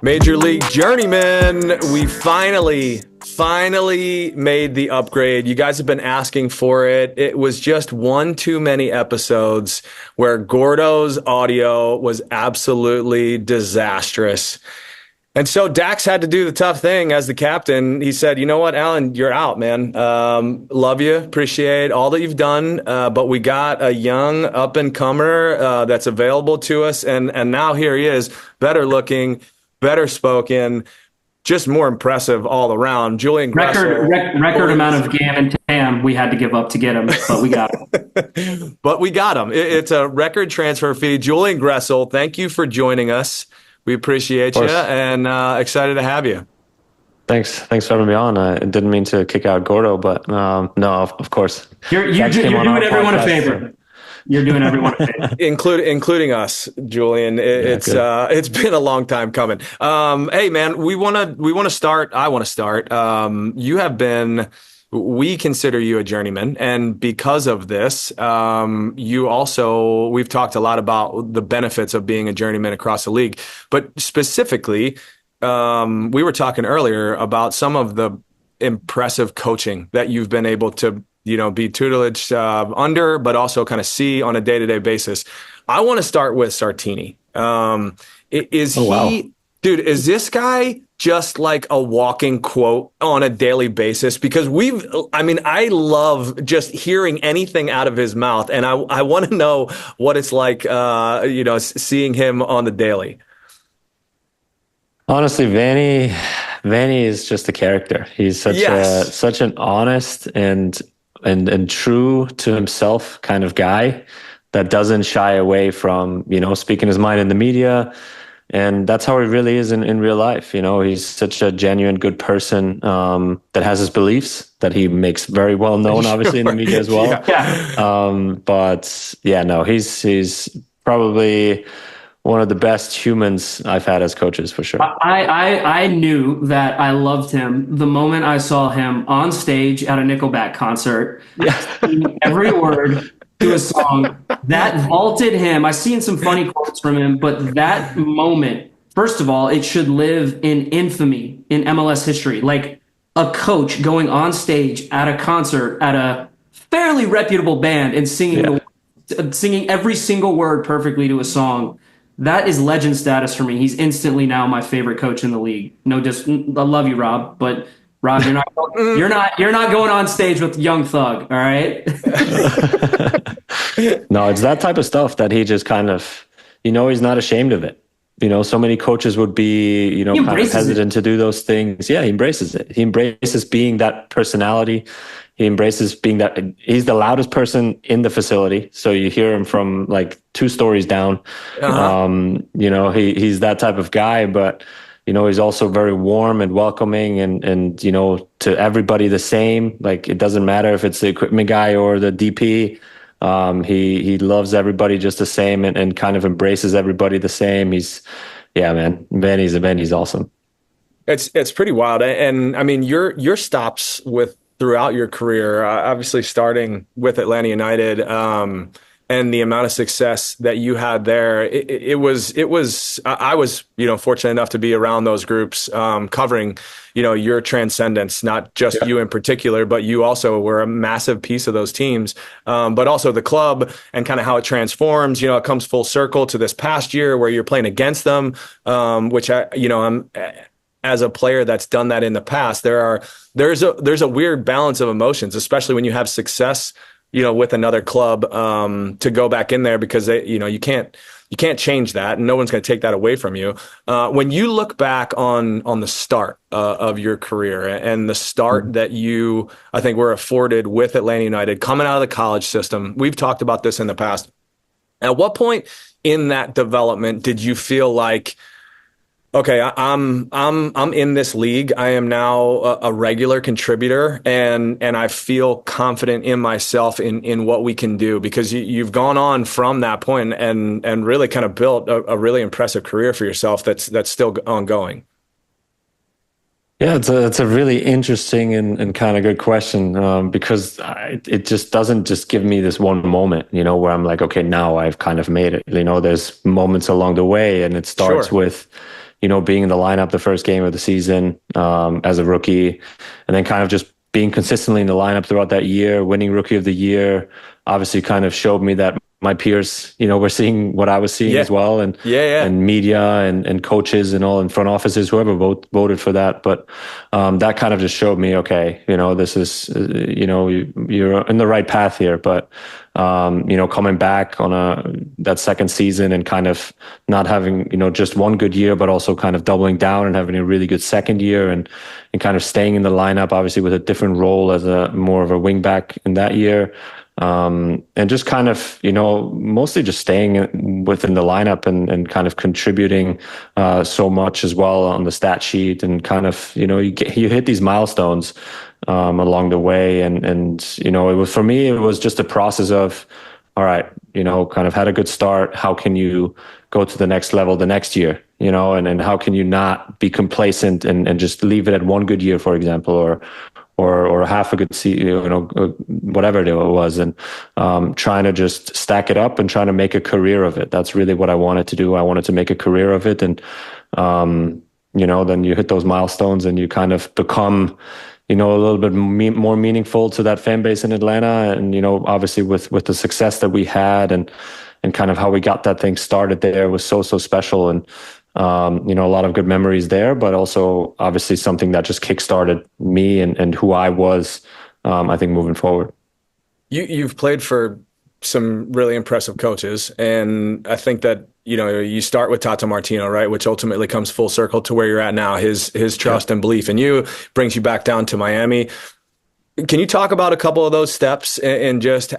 Major League Journeymen, we finally made the upgrade. You guys have been asking for it. It was just one too many episodes where Gordo's audio was absolutely disastrous. And so Dax had to do the tough thing as the captain. He said, you know what, Alan, you're out, man. Love you. Appreciate all that you've done. But we got a young up-and-comer that's available to us. And now here he is, better looking, better spoken, just more impressive all around. Julian Gressel. Record amount of Gam and Tam we had to give up to get him, but we got him. But we got him. It's a record transfer fee. Julian Gressel, thank you for joining us. We appreciate you and excited to have you. Thanks for having me on. I didn't mean to kick out Gordo, but no, of course. You're doing everyone a favor. You're doing everyone a favor, including us, Julian. It's been a long time coming. Hey, man, we want to start. I want to start. You have been. We consider you a journeyman, and because of this, we've talked a lot about the benefits of being a journeyman across the league, but specifically, we were talking earlier about some of the impressive coaching that you've been able to, be tutelage under, but also kind of see on a day-to-day basis. I want to start with Sartini. Dude, is this guy just like a walking quote on a daily basis? Because I love just hearing anything out of his mouth. And I want to know what it's like, seeing him on the daily. Honestly, Vanni is just a character. He's such an honest and true to himself kind of guy that doesn't shy away from, speaking his mind in the media. And that's how he really is in real life. He's such a genuine, good person that has his beliefs that he makes very well known, obviously, in the media as well. He's probably one of the best humans I've had as coaches, for sure. I knew that I loved him the moment I saw him on stage at a Nickelback concert, singing every word to a song that vaulted him. I've seen some funny quotes from him, but that moment, first of all, it should live in infamy in MLS history. Like a coach going on stage at a concert at a fairly reputable band and singing every single word perfectly to a song. That is legend status for me. He's instantly now my favorite coach in the league. I love you, Rob, but Rob, you're not going on stage with Young Thug, all right? No, it's that type of stuff that he just kind of, he's not ashamed of it. So many coaches would be, kind of hesitant to do those things. Yeah, he embraces it. He embraces being that personality. He embraces being that he's the loudest person in the facility. So you hear him from like 2 stories down. He's that type of guy, but he's also very warm and welcoming and to everybody the same. Like, it doesn't matter if it's the equipment guy or the DP. He loves everybody just the same and kind of embraces everybody the same. Vanni's awesome. It's pretty wild. And I mean, your stops throughout your career, obviously starting with Atlanta United, and the amount of success that you had there, I was fortunate enough to be around those groups, covering, your transcendence, not just you in particular, but you also were a massive piece of those teams, but also the club and kind of how it transforms. It comes full circle to this past year where you're playing against them, which I'm as a player that's done that in the past. There's a weird balance of emotions, especially when you have success, with another club, to go back in there because you can't change that, and no one's going to take that away from you. When you look back on the start of your career and the start that you, I think, were afforded with Atlanta United, coming out of the college system, we've talked about this in the past. At what point in that development did you feel like, okay, I'm in this league. I am now a regular contributor, and I feel confident in myself in what we can do, because you've gone on from that point and really kind of built a really impressive career for yourself that's still ongoing. Yeah, it's a really interesting and kind of good question, because it just doesn't just give me this one moment, where I'm like, okay, now I've kind of made it. There's moments along the way, and it starts with being in the lineup the first game of the season as a rookie, and then kind of just being consistently in the lineup throughout that year, winning Rookie of the Year, obviously kind of showed me that my peers, were seeing what I was seeing as well, and media and coaches and all, and front offices, whoever voted for that. But that kind of just showed me, okay, this is, you're in the right path here. But coming back on that second season and kind of not having, just one good year, but also kind of doubling down and having a really good second year and kind of staying in the lineup, obviously with a different role as more of a wing back in that year. And just kind of, mostly just staying within the lineup and kind of contributing so much as well on the stat sheet, and kind of, you hit these milestones along the way. And for me, it was just a process of, all right, kind of had a good start. How can you go to the next level the next year, and how can you not be complacent and just leave it at one good year, for example, or half a good season, whatever it was, and trying to just stack it up and trying to make a career of it. That's really what I wanted to do. I wanted to make a career of it, and then you hit those milestones and you kind of become, a little bit more meaningful to that fan base in Atlanta, and obviously with the success that we had and kind of how we got that thing started there was so special, and a lot of good memories there, but also obviously something that just kickstarted me and who I was, I think, moving forward. You've played for some really impressive coaches, and I think that, you start with Tata Martino, right, which ultimately comes full circle to where you're at now. His trust and belief in you brings you back down to Miami. Can you talk about a couple of those steps and just,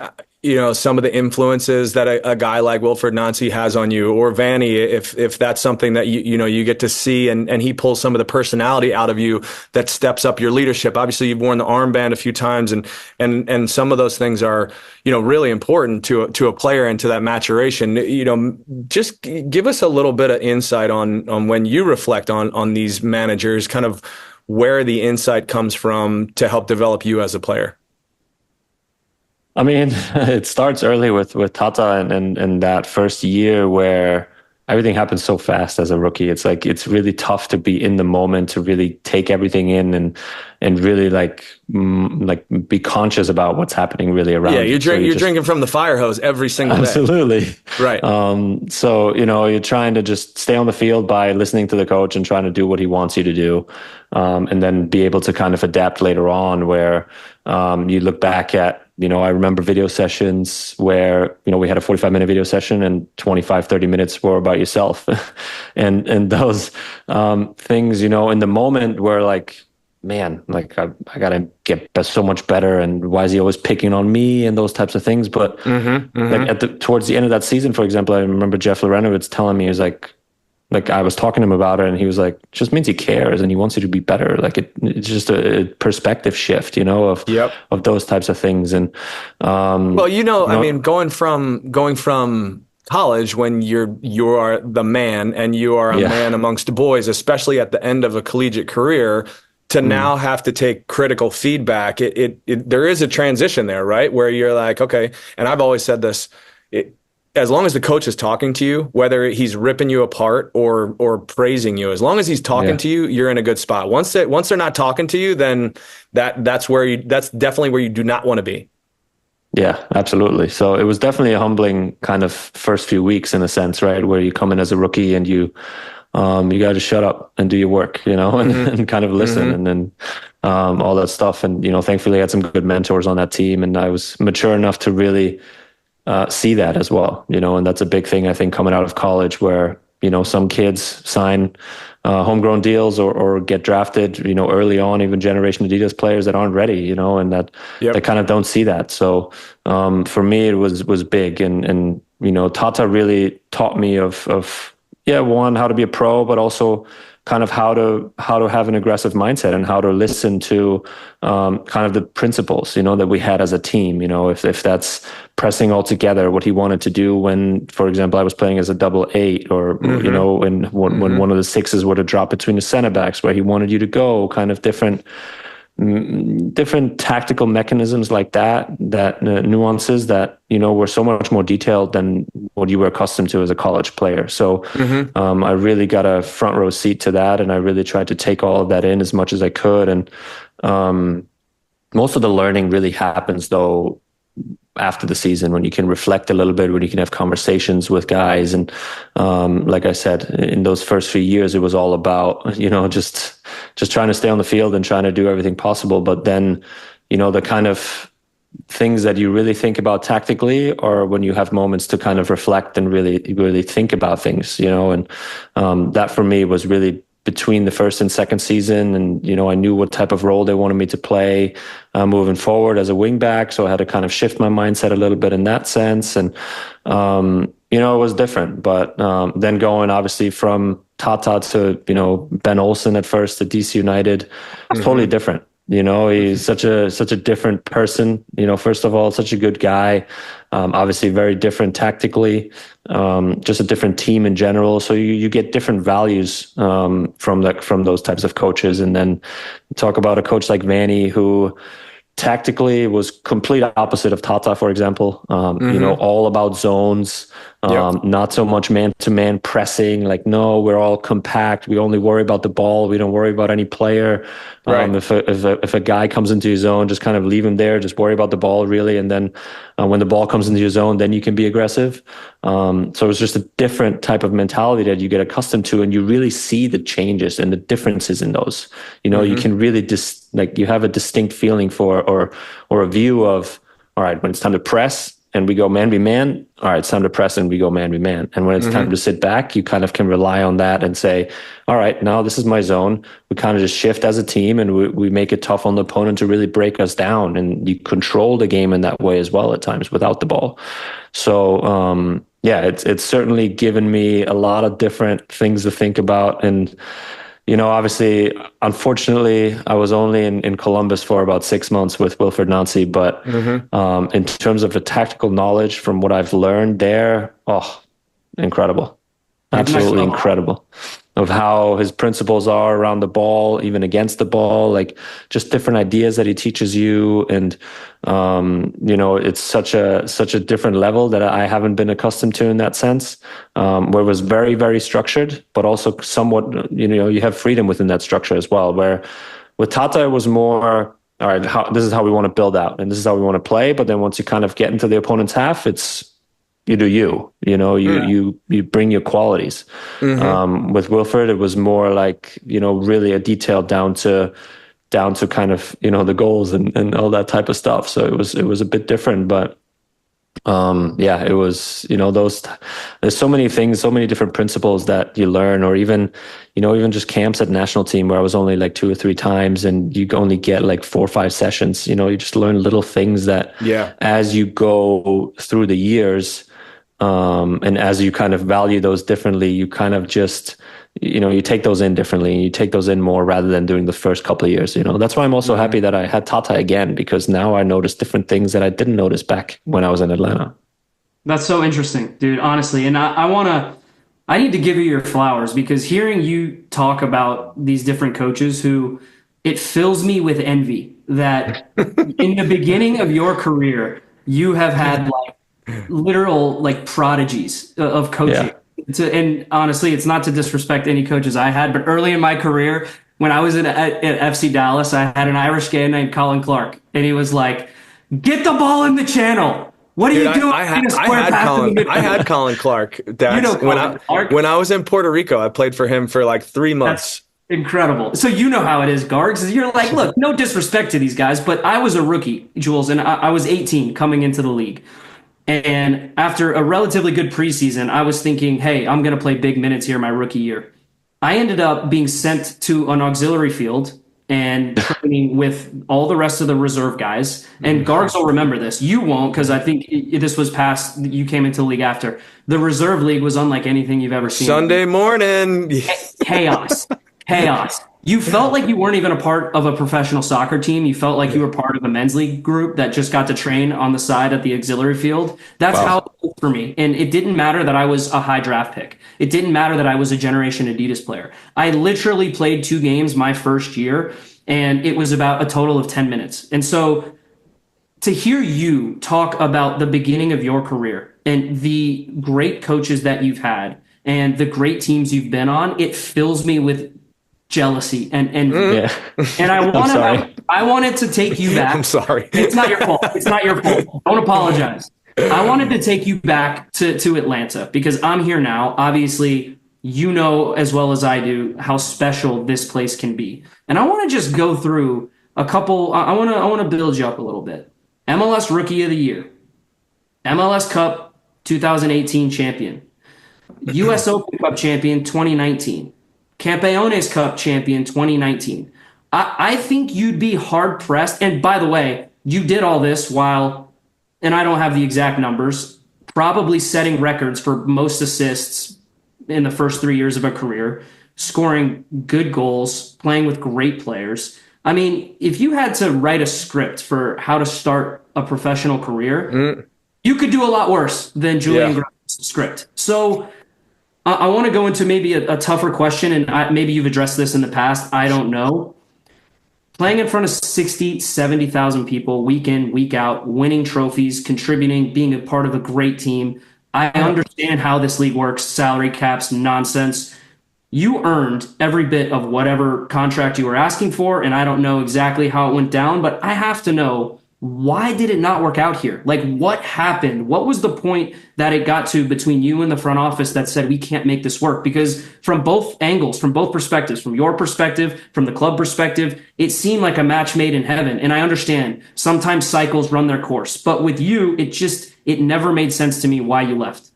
some of the influences that a guy like Wilfried Nancy has on you, or Vanni, if that's something that you get to see and he pulls some of the personality out of you that steps up your leadership. Obviously, you've worn the armband a few times, and some of those things are, really important to a player and to that maturation. Just give us a little bit of insight on when you reflect on these managers, kind of where the insight comes from to help develop you as a player. I mean, it starts early with Tata and that first year where everything happens so fast as a rookie. It's like, it's really tough to be in the moment, to really take everything in and really like be conscious about what's happening really around. Yeah, you're drinking from the fire hose every single day. Absolutely. Right. So, you're trying to just stay on the field by listening to the coach and trying to do what he wants you to do. And then be able to kind of adapt later on where you look back at, I remember video sessions where, we had a 45-minute video session and 25-30 minutes were about yourself. and those things, in the moment were like, man, like I got to get so much better. And why is he always picking on me and those types of things? But like towards the end of that season, for example, I remember Jeff Lawrentowicz telling me, he was like I was talking to him about it, and he was like, just means he cares and he wants you to be better. Like it's just a perspective shift, of those types of things. And I mean, going from college when you are the man and you are a man amongst boys, especially at the end of a collegiate career, to now have to take critical feedback. There is a transition there, right? Where you're like, okay, and I've always said this, as long as the coach is talking to you, whether he's ripping you apart or praising you, as long as he's talking to you, you're in a good spot. Once they're not talking to you, then that's definitely where you do not want to be. Yeah, absolutely. So it was definitely a humbling kind of first few weeks in a sense, right? Where you come in as a rookie and you got to shut up and do your work, and kind of listen and then all that stuff. And, thankfully I had some good mentors on that team, and I was mature enough to really see that as well, and that's a big thing, I think, coming out of college where, some kids sign homegrown deals or get drafted, early on, even Generation Adidas players that aren't ready, and that they kind of don't see that. So for me, it was big. And Tata really taught me of one, how to be a pro, but also kind of how to have an aggressive mindset and how to listen to kind of the principles, that we had as a team, if that's pressing all together, what he wanted to do when, for example, I was playing as a 8 or, when one of the 6s were to drop between the center backs, where he wanted you to go, kind of different different tactical mechanisms like that nuances that, were so much more detailed than what you were accustomed to as a college player. So I really got a front row seat to that, and I really tried to take all of that in as much as I could. And most of the learning really happens though after the season, when you can reflect a little bit, when you can have conversations with guys. And like I said, in those first few years, it was all about, just trying to stay on the field and trying to do everything possible. But then, the kind of things that you really think about tactically, or when you have moments to kind of reflect and really think about things, and that for me was really between the first and second season. And, I knew what type of role they wanted me to play moving forward as a wing back. So I had to kind of shift my mindset a little bit in that sense. And, it was different. But then going obviously from Tata to, Ben Olsen at first at DC United, it's totally different. He's such a different person, first of all, such a good guy, obviously very different tactically, just a different team in general. So you get different values, from those types of coaches. And then talk about a coach like Vanni, who tactically was complete opposite of Tata, for example, all about zones, not so much man-to-man pressing. Like, no, we're all compact. We only worry about the ball. We don't worry about any player. Right. If a guy comes into your zone, just kind of leave him there. Just worry about the ball, really. And then when the ball comes into your zone, then you can be aggressive. So it's just a different type of mentality that you get accustomed to, and you really see the changes and the differences in those. You can really you have a distinct feeling for or a view of, all right, when it's time to press and we go man v man, all right, it's time to press and we go man v man. And when it's time to sit back, you kind of can rely on that and say, all right, now this is my zone. We kind of just shift as a team, and we make it tough on the opponent to really break us down. And you control the game in that way as well at times without the ball. So, it's certainly given me a lot of different things to think about. And, obviously, unfortunately, I was only in Columbus for about 6 months with Wilfried Nancy, but in terms of the tactical knowledge from what I've learned there, incredible. Absolutely incredible. Of how his principles are around the ball, even against the ball, like just different ideas that he teaches you. And, it's such a different level that I haven't been accustomed to in that sense, where it was very, very structured, but also somewhat, you have freedom within that structure as well, where with Tata, it was more, all right, this is how we want to build out and this is how we want to play. But then once you kind of get into the opponent's half, it's, you do you bring your qualities. With Wilfried, it was more like, really a detail down to kind of, the goals and all that type of stuff. So it was a bit different, but it was, there's so many things, so many different principles that you learn, or even just camps at national team where I was only like 2 or 3 times and you only get like 4 or 5 sessions, you just learn little things that as you go through the years, and as you kind of value those differently, you kind of just, you take those in differently, and you take those in more rather than doing the first couple of years. That's why I'm also happy that I had Tata again, because now I notice different things that I didn't notice back when I was in Atlanta. That's so interesting, dude, honestly. And I need to give you your flowers, because hearing you talk about these different coaches who, it fills me with envy that in the beginning of your career, you have had like literal like prodigies of coaching. And honestly, it's not to disrespect any coaches I had, but early in my career, when I was at FC Dallas, I had an Irish guy named Colin Clark, and he was like, "Get the ball in the channel. What are you doing?" I had Colin Clark. When I was in Puerto Rico, I played for him for like 3 months. That's incredible. So you know how it is, Gargs. You're like, look, no disrespect to these guys, but I was a rookie, Jules, and I was 18 coming into the league. And after a relatively good preseason, I was thinking, hey, I'm going to play big minutes here my rookie year. I ended up being sent to an auxiliary field and training with all the rest of the reserve guys. And Gargs will remember this. You won't, because I think this was past, you came into the league after. The reserve league was unlike anything you've ever seen. Sunday morning. Chaos. You felt like you weren't even a part of a professional soccer team. You felt like you were part of a men's league group that just got to train on the side at the auxiliary field. That's how it was for me. And it didn't matter that I was a high draft pick. It didn't matter that I was a Generation Adidas player. I literally played 2 games my first year and it was about a total of 10 minutes. And so to hear you talk about the beginning of your career and the great coaches that you've had and the great teams you've been on, it fills me with jealousy and envy. Yeah. And I wanted to take you back. I'm sorry. It's not your fault. It's not your fault. Don't apologize. I wanted to take you back to Atlanta because I'm here now. Obviously, you know as well as I do how special this place can be. And I want to just go through a couple. I want to build you up a little bit. MLS Rookie of the Year, MLS Cup 2018 champion, US Open Cup champion 2019, Campeones Cup champion 2019. I think you'd be hard pressed. And by the way, you did all this while, and I don't have the exact numbers, probably setting records for most assists in the first 3 years of a career, scoring good goals, playing with great players. I mean, if you had to write a script for how to start a professional career, you could do a lot worse than Julian Gressel's script. So I want to go into maybe a tougher question, and maybe you've addressed this in the past. I don't know. Playing in front of 60, 70,000 people week in, week out, winning trophies, contributing, being a part of a great team. I understand how this league works, salary caps, nonsense. You earned every bit of whatever contract you were asking for, and I don't know exactly how it went down, but I have to know, why did it not work out here? Like, what happened? What was the point that it got to between you and the front office that said, we can't make this work? Because from both angles, from both perspectives, from your perspective, from the club perspective, it seemed like a match made in heaven. And I understand sometimes cycles run their course, but with you, it never made sense to me why you left.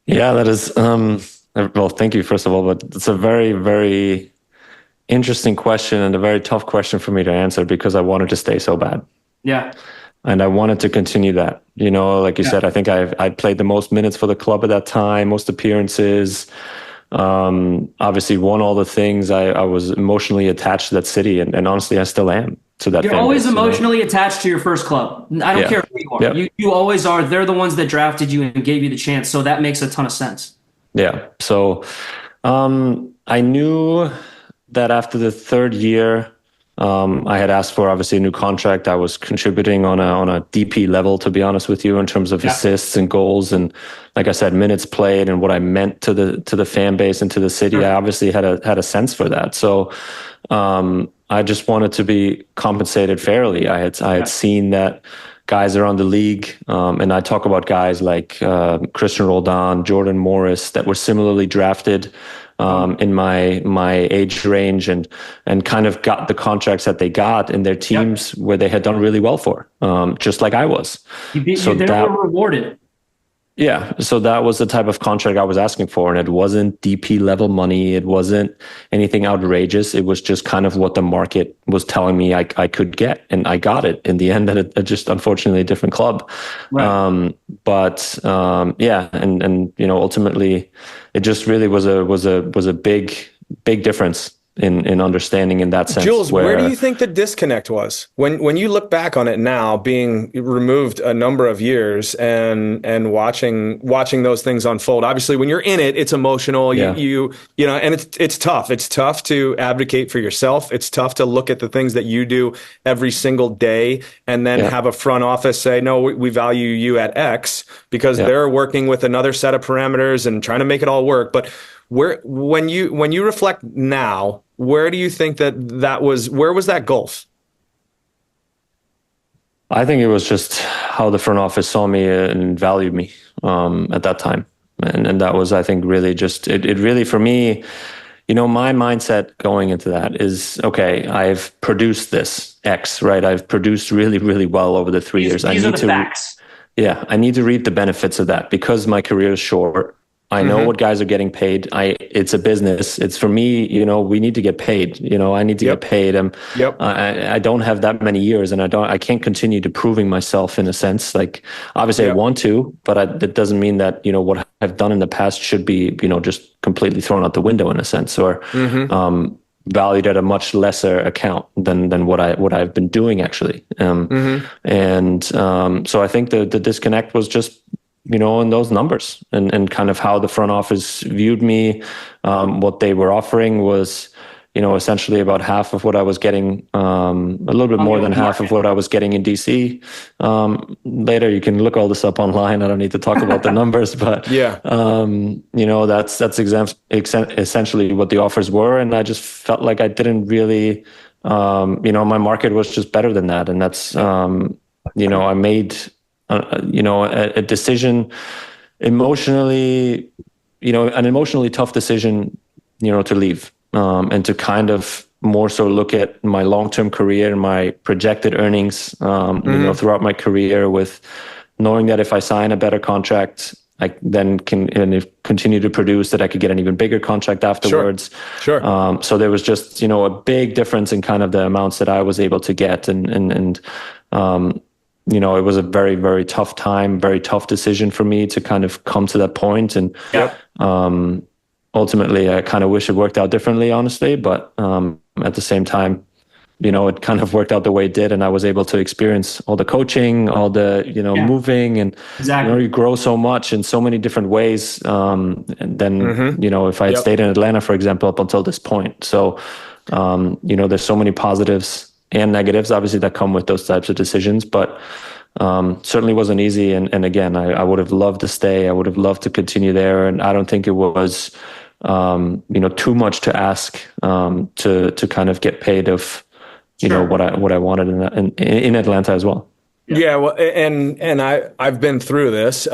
Yeah, that is, well, thank you, first of all, but it's a very, very interesting question and a very tough question for me to answer because I wanted to stay so bad. Yeah. And I wanted to continue that. You know, like you said, I think I played the most minutes for the club at that time, most appearances, obviously won all the things. I was emotionally attached to that city, and honestly, I still am to that. You're always emotionally attached to your first club. I don't care who you are. Yep. You always are. They're the ones that drafted you and gave you the chance. So that makes a ton of sense. Yeah. So I knew that after the third year, I had asked for obviously a new contract. I was contributing on a DP level, to be honest with you, in terms of assists and goals, and like I said, minutes played and what I meant to the fan base and to the city. I obviously had a sense for that. So I just wanted to be compensated fairly. I had seen that guys around the league, and I talk about guys like Christian Roldan, Jordan Morris, that were similarly drafted in my age range and kind of got the contracts that they got in their teams where they had done really well for, just like I was. They were rewarded. Yeah, so that was the type of contract I was asking for, and it wasn't DP level money. It wasn't anything outrageous. It was just kind of what the market was telling me I could get, and I got it in the end at just unfortunately a different club. Right. And you know, ultimately, it just really was a big difference in understanding in that sense. Jules, where do you think the disconnect was when you look back on it now, being removed a number of years and watching those things unfold? Obviously, when you're in it, it's emotional. You know, and it's tough. It's tough to advocate for yourself. It's tough to look at the things that you do every single day and then have a front office say, no, we value you at X because they're working with another set of parameters and trying to make it all work. But when you reflect now, where do you think that was? Where was that gulf? I think it was just how the front office saw me and valued me at that time, and that was, I think, really just it. Really, for me, you know, my mindset going into that is, okay, I've produced this X, right? I've produced really, really well over the 3 years. These are the facts. Yeah, I need to reap the benefits of that because my career is short. I know what guys are getting paid. It's a business. It's for me, you know, we need to get paid. You know, I need to get paid. I don't have that many years, and I can't continue to proving myself in a sense. Like, obviously I want to, but that doesn't mean that, you know, what I've done in the past should be, you know, just completely thrown out the window in a sense, or valued at a much lesser account than what I've been doing actually. So I think the disconnect was just, you know, in those numbers and kind of how the front office viewed me. What they were offering was, essentially about half of what I was getting, a little bit more than half of what I was getting in DC. Later, you can look all this up online. I don't need to talk about the numbers, but yeah, that's essentially what the offers were. And I just felt like I didn't really, my market was just better than that. And that's, I made, a decision emotionally, an emotionally tough decision, to leave. And to kind of more so look at my long-term career and my projected earnings, throughout my career, with knowing that if I sign a better contract, I then can continue to produce, that I could get an even bigger contract afterwards. Sure. So there was just, a big difference in kind of the amounts that I was able to get. And it was a very, very tough time, very tough decision for me to kind of come to that point. And, ultimately, I kind of wish it worked out differently, honestly. But at the same time, it kind of worked out the way it did. And I was able to experience all the coaching, all the, moving, and, you grow so much in so many different ways. And then, if I had stayed in Atlanta, for example, up until this point. So, there's so many positives and negatives, obviously, that come with those types of decisions. But certainly wasn't easy. And again, I would have loved to stay. I would have loved to continue there. And I don't think it was, too much to ask to kind of get paid of, what I wanted in Atlanta as well. Yeah. Well, and I've been through this.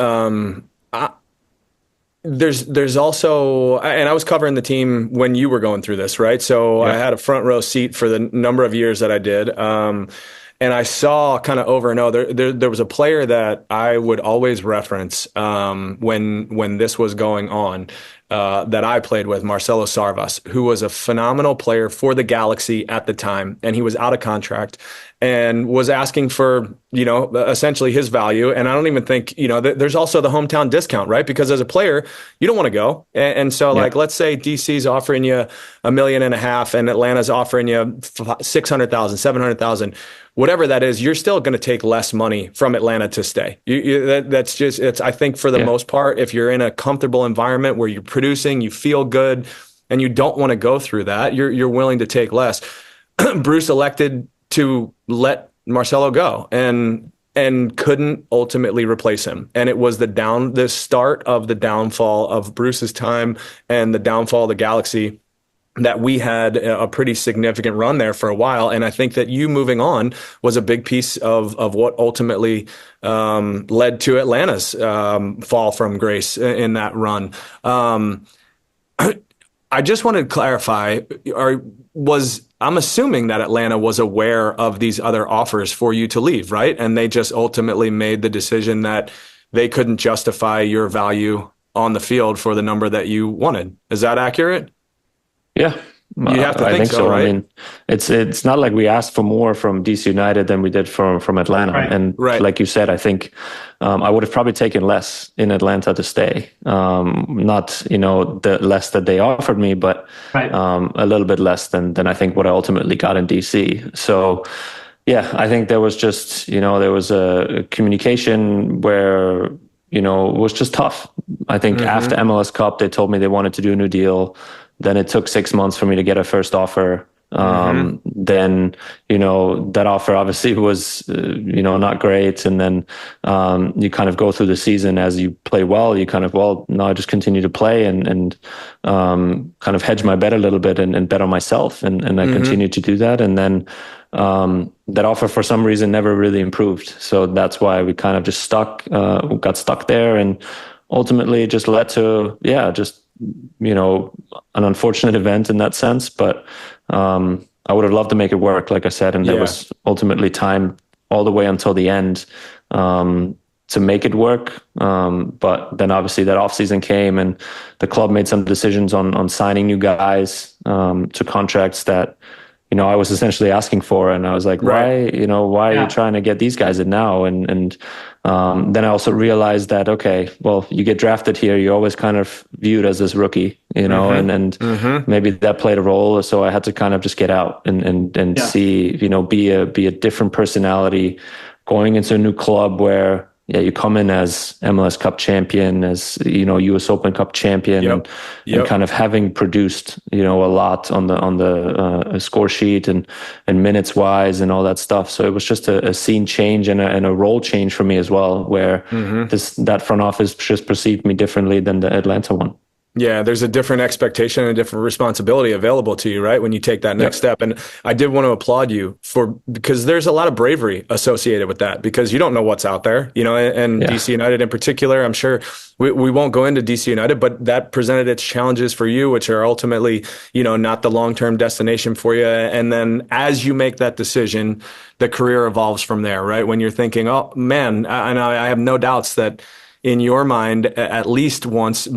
There's also, and I was covering the team when you were going through this, right? So I had a front row seat for the number of years that I did. And I saw kind of over and over, there was a player that I would always reference when this was going on, that I played with, Marcelo Sarvas, who was a phenomenal player for the Galaxy at the time. And he was out of contract and was asking for, essentially his value. And I don't even think, there's also the hometown discount, right? Because as a player, you don't want to go. And so like, let's say DC's offering you $1.5 million and Atlanta's offering you 600,000, 700,000, whatever that is, you're still going to take less money from Atlanta to stay. That's just, I think for the most part, if you're in a comfortable environment where you're producing, you feel good, and you don't want to go through that, you're willing to take less. Bruce elected to let Marcelo go and couldn't ultimately replace him. And it was the start of the downfall of Bruce's time and the downfall of the Galaxy, that we had a pretty significant run there for a while. And I think that you moving on was a big piece of what ultimately led to Atlanta's fall from grace in that run. I just wanted to clarify, I'm assuming that Atlanta was aware of these other offers for you to leave, right? And they just ultimately made the decision that they couldn't justify your value on the field for the number that you wanted. Is that accurate? Yeah, you have to I think so. Right? I mean, it's not like we asked for more from DC United than we did from Atlanta. Right. And like you said, I think I would have probably taken less in Atlanta to stay. Not, the less that they offered me, but a little bit less than I think what I ultimately got in DC. So, yeah, I think there was just, there was a communication where, it was just tough. I think after MLS Cup, they told me they wanted to do a new deal. Then it took 6 months for me to get a first offer. Then, that offer obviously was, not great. And then you kind of go through the season as you play well, you kind of, no, I just continue to play and kind of hedge my bet a little bit and bet on myself. And I continued to do that. And then that offer for some reason never really improved. So that's why we kind of just got stuck there. And ultimately it just led to, an unfortunate event in that sense, but I would have loved to make it work, like I said, and there was ultimately time all the way until the end to make it work. But then obviously that offseason came and the club made some decisions on signing new guys to contracts that, I was essentially asking for. And I was like, why are you trying to get these guys in now? And then I also realized that, okay, well, you get drafted here, you're always kind of viewed as this rookie, and maybe that played a role. So I had to kind of just get out and see, be a different personality going into a new club where, you come in as MLS Cup champion, as, US Open Cup champion, and kind of having produced, a lot on the score sheet and minutes wise and all that stuff. So it was just a scene change and a role change for me as well, where that front office just perceived me differently than the Atlanta one. Yeah, there's a different expectation and a different responsibility available to you, right? When you take that next step. And I did want to applaud you because there's a lot of bravery associated with that, because you don't know what's out there, and DC United in particular. I'm sure we won't go into DC United, but that presented its challenges for you, which are ultimately, not the long-term destination for you. And then as you make that decision, the career evolves from there, right? When you're thinking, oh man, and I have no doubts that in your mind, at least once,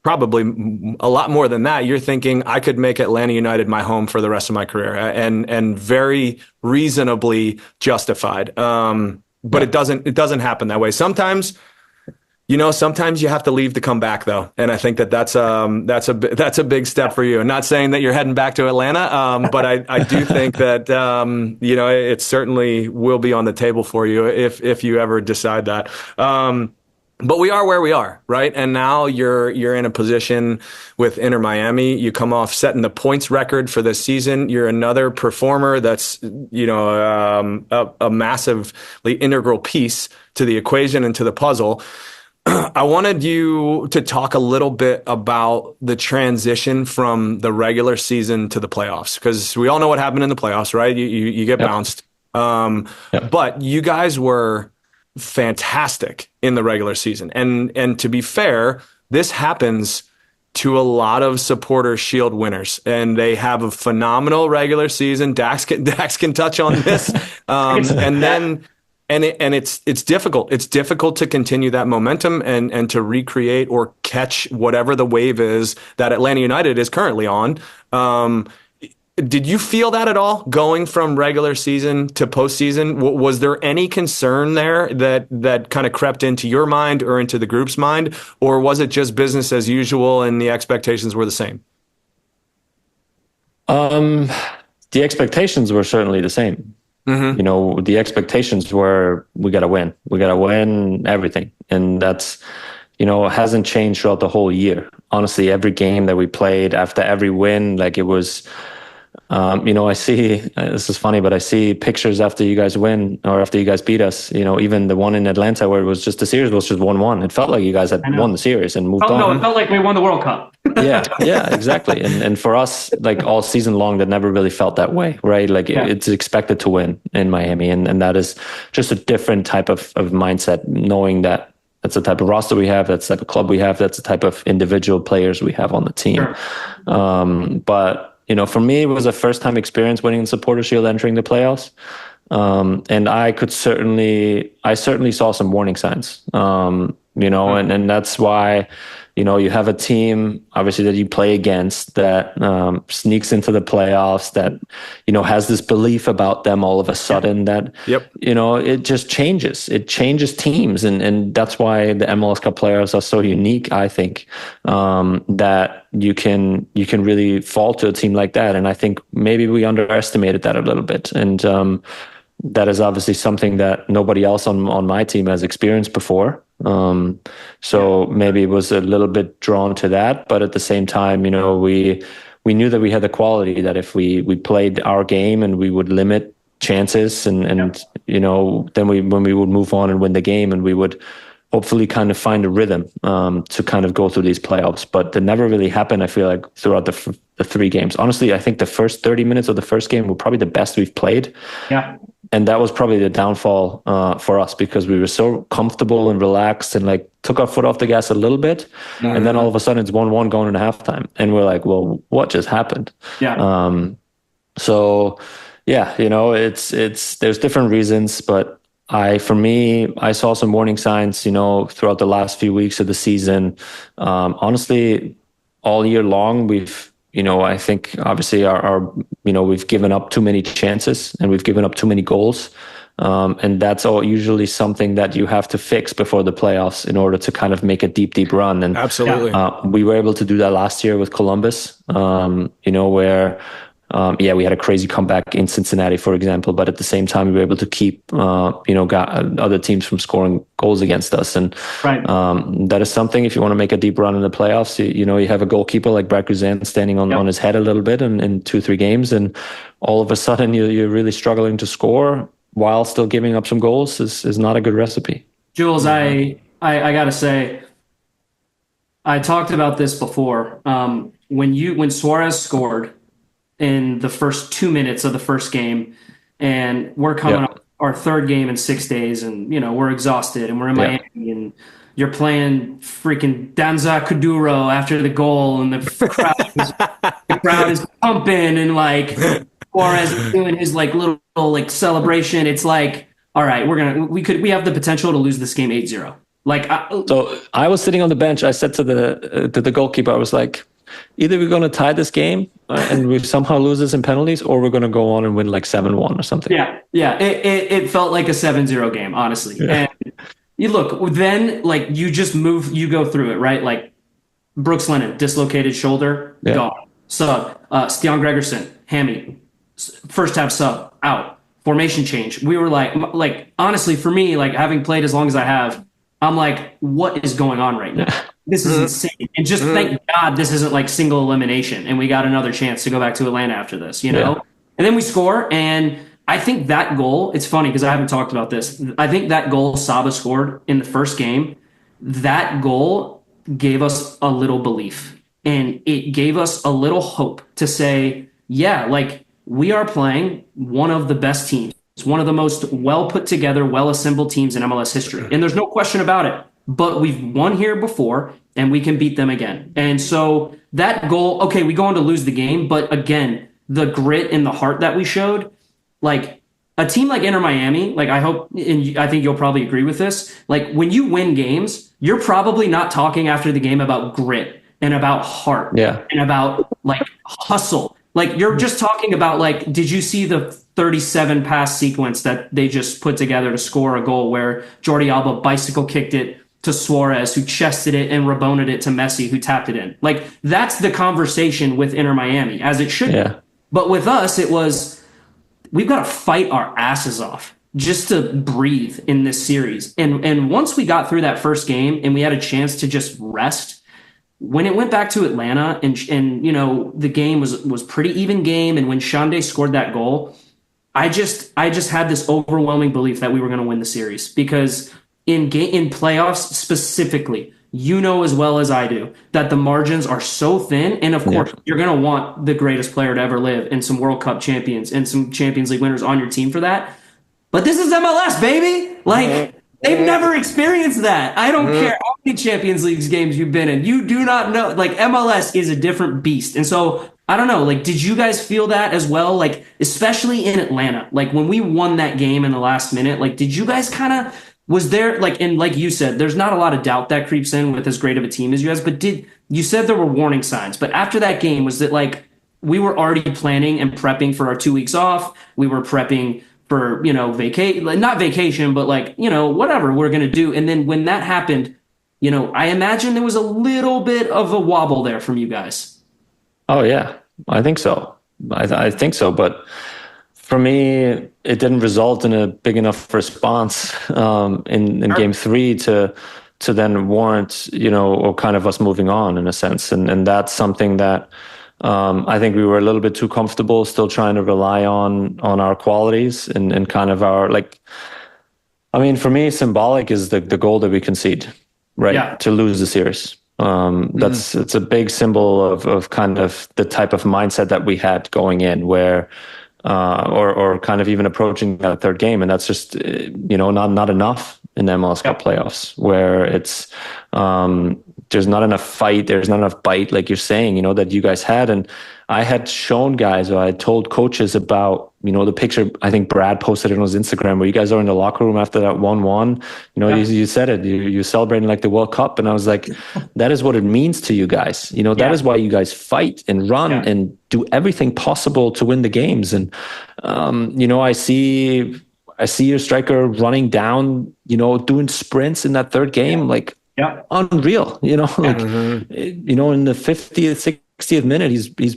probably a lot more than that, you're thinking, I could make Atlanta United my home for the rest of my career, and very reasonably justified. But it doesn't happen that way. Sometimes you have to leave to come back, though, and I think that's a big step for you. I'm not saying that you're heading back to Atlanta, but I do think that it certainly will be on the table for you if you ever decide that. But we are where we are, right? And now you're in a position with Inter Miami. You come off setting the points record for this season. You're another performer that's, a massively integral piece to the equation and to the puzzle. I wanted you to talk a little bit about the transition from the regular season to the playoffs, because we all know what happened in the playoffs, right? You get bounced. But you guys were fantastic in the regular season. And to be fair, this happens to a lot of Supporter Shield winners, and they have a phenomenal regular season. Dax can touch on this. It's difficult. It's difficult to continue that momentum and to recreate or catch whatever the wave is that Atlanta United is currently on. Did you feel that at all, going from regular season to postseason? Was there any concern there that kind of crept into your mind or into the group's mind, or was it just business as usual and the expectations were the same? The expectations were certainly the same. Mm-hmm. The expectations were, we got to win. We got to win everything. And that's, hasn't changed throughout the whole year. Honestly, every game that we played, after every win, like it was... I see, this is funny, but I see pictures after you guys win or after you guys beat us, even the one in Atlanta where the series was just 1-1. It felt like you guys had won the series and moved on. No, it felt like we won the World Cup. Yeah, exactly. And for us, like all season long, that never really felt that way, right? Like it's expected to win in Miami. And that is just a different type of mindset, knowing that that's the type of roster we have, that's the type of club we have, that's the type of individual players we have on the team. Sure. But for me, it was a first-time experience winning the Supporter Shield, entering the playoffs, and I certainly saw some warning signs, and that's why, you have a team, obviously, that you play against that sneaks into the playoffs, that, has this belief about them all of a sudden that, it just changes. It changes teams. And that's why the MLS Cup playoffs are so unique, I think, that you can really fall to a team like that. And I think maybe we underestimated that a little bit. And that is obviously something that nobody else on my team has experienced before. So maybe it was a little bit drawn to that, but at the same time, we knew that we had the quality that if we played our game and we would limit chances and then when we would move on and win the game, and we would hopefully kind of find a rhythm to kind of go through these playoffs. But that never really happened, I feel like, throughout the three games. Honestly, I think the first 30 minutes of the first game were probably the best we've played. Yeah. And that was probably the downfall for us, because we were so comfortable and relaxed and like took our foot off the gas a little bit. Mm-hmm. And then all of a sudden it's 1-1 going into halftime. And we're like, well, what just happened? Yeah. So yeah, there's different reasons, but I saw some warning signs, throughout the last few weeks of the season. Honestly, all year long, I think obviously we've given up too many chances and we've given up too many goals. And that's all usually something that you have to fix before the playoffs in order to kind of make a deep run. And absolutely, we were able to do that last year with Columbus, where we had a crazy comeback in Cincinnati, for example, but at the same time, we were able to keep, other teams from scoring goals against us. And that is something, if you want to make a deep run in the playoffs, you have a goalkeeper like Brad Guzan standing on his head a little bit in 2-3 games. And all of a sudden you're really struggling to score while still giving up some goals is not a good recipe. Jules, I got to say, I talked about this before. When Suarez scored in the first 2 minutes of the first game, and we're coming up our third game in 6 days, and we're exhausted, and we're in Miami, and you're playing freaking Danza Kuduro after the goal, and the crowd is pumping, and like Suarez is doing his like little like celebration. It's like, all right, we have the potential to lose this game 8-0. So I was sitting on the bench. I said to the goalkeeper, I was like, either we're going to tie this game and we somehow lose this in penalties, or we're going to go on and win like 7-1 or something. Yeah. It felt like a 7-0 game, honestly. Yeah. And you look, then like you just move, you go through it, right? Like Brooks Lennon, dislocated shoulder, gone. Sub, Stian Gregerson, hammy, first half sub, out. Formation change. We were like honestly, for me, like having played as long as I have, I'm like, what is going on right now? This is insane. And just thank God this isn't like single elimination and we got another chance to go back to Atlanta after this, And then we score. And I think that goal, it's funny because I haven't talked about this. I think that goal Saba scored in the first game, that goal gave us a little belief. And it gave us a little hope to say, yeah, like we are playing one of the best teams. It's one of the most well put together, well assembled teams in MLS history. And there's no question about it. But we've won here before and we can beat them again. And so that goal, okay, we go on to lose the game. But again, the grit and the heart that we showed, like a team like Inter Miami, like I hope, and I think you'll probably agree with this. Like when you win games, you're probably not talking after the game about grit and about heart and about like hustle. Like you're just talking about like, did you see the 37 pass sequence that they just put together to score a goal where Jordi Alba bicycle kicked it to Suarez, who chested it and raboned it to Messi, who tapped it in? Like that's the conversation with Inter Miami, as it should be. But with us, it was, we've got to fight our asses off just to breathe in this series. And once we got through that first game and we had a chance to just rest, when it went back to Atlanta and the game was pretty even game, and when Shande scored that goal, I just had this overwhelming belief that we were going to win the series, because in playoffs specifically, as well as I do, that the margins are so thin, and of course you're going to want the greatest player to ever live and some World Cup champions and some Champions League winners on your team for that. But this is MLS, baby. Like they've never experienced that. I don't care how many Champions League games you've been in. You do not know. Like MLS is a different beast. And so I don't know, like, did you guys feel that as well? Like, especially in Atlanta, like when we won that game in the last minute, like, did you guys kind of, was there like, and like you said, there's not a lot of doubt that creeps in with as great of a team as you guys, but you said there were warning signs, but after that game, was it like we were already planning and prepping for our 2 weeks off? We were prepping for, not vacation, but like, whatever we're going to do. And then when that happened, I imagine there was a little bit of a wobble there from you guys. Oh yeah, I think so. I think so. But for me, it didn't result in a big enough response in game 3 to then warrant, or kind of us moving on in a sense. And that's something that I think we were a little bit too comfortable, still trying to rely on our qualities and kind of our, like, I mean, for me, symbolic is the goal that we concede, right? Yeah. To lose the series. It's a big symbol of kind of the type of mindset that we had going in, where or kind of even approaching that third game. And that's just, not enough in the MLS Cup playoffs, where it's, there's not enough fight, there's not enough bite, like you're saying, that you guys had. And I had shown guys, or I told coaches about, the picture, I think Brad posted it on his Instagram, where you guys are in the locker room after that 1-1. You said it, you're celebrating like the World Cup. And I was like, that is what it means to you guys. That is why you guys fight and run and do everything possible to win the games. And, I see your striker running down, doing sprints in that third game, like unreal, in the 50th, 60th minute, he's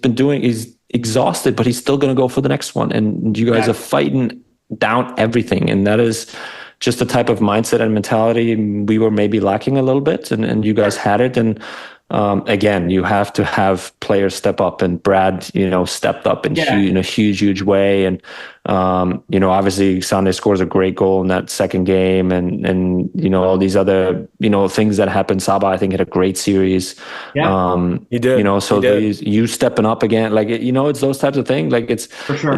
exhausted, but he's still going to go for the next one. And you guys are fighting down everything. And that is just the type of mindset and mentality we were maybe lacking a little bit. And you guys had it. And again, you have to have players step up, and Brad, stepped up in a huge way. And, obviously Sunday scores a great goal in that second game, and all these other, things that happened. Saba, I think, had a great series. Yeah, he did. You stepping up again, like, it's those types of things. Like it's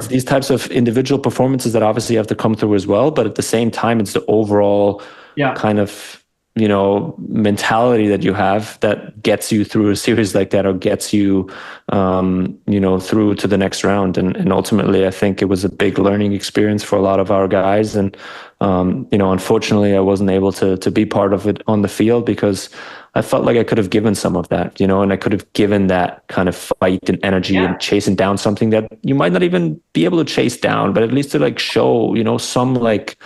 these types of individual performances that obviously have to come through as well. But at the same time, it's the overall kind of, mentality that you have that gets you through a series like that, or gets you, through to the next round. And ultimately, I think it was a big learning experience for a lot of our guys. And, unfortunately, I wasn't able to be part of it on the field, because I felt like I could have given some of that, and I could have given that kind of fight and energy and chasing down something that you might not even be able to chase down, but at least to like show, some like,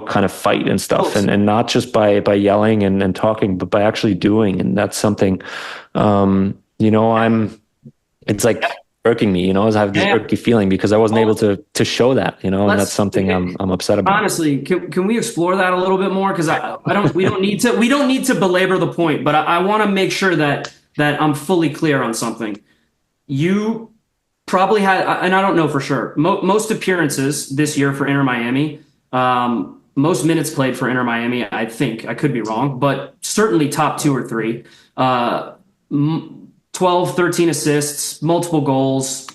kind of fight and stuff, and not just by yelling and talking, but by actually doing. And that's something, it's like irking me, I have this irky feeling because I wasn't able to show that, and that's something I'm upset about. Honestly, can we explore that a little bit more? Because we don't need to belabor the point, but I want to make sure that I'm fully clear on something. You probably had, and I don't know for sure, most appearances this year for Inter Miami. Most minutes played for Inter Miami, I think. I could be wrong, but certainly top 2 or 3. 12, 13 assists, multiple goals,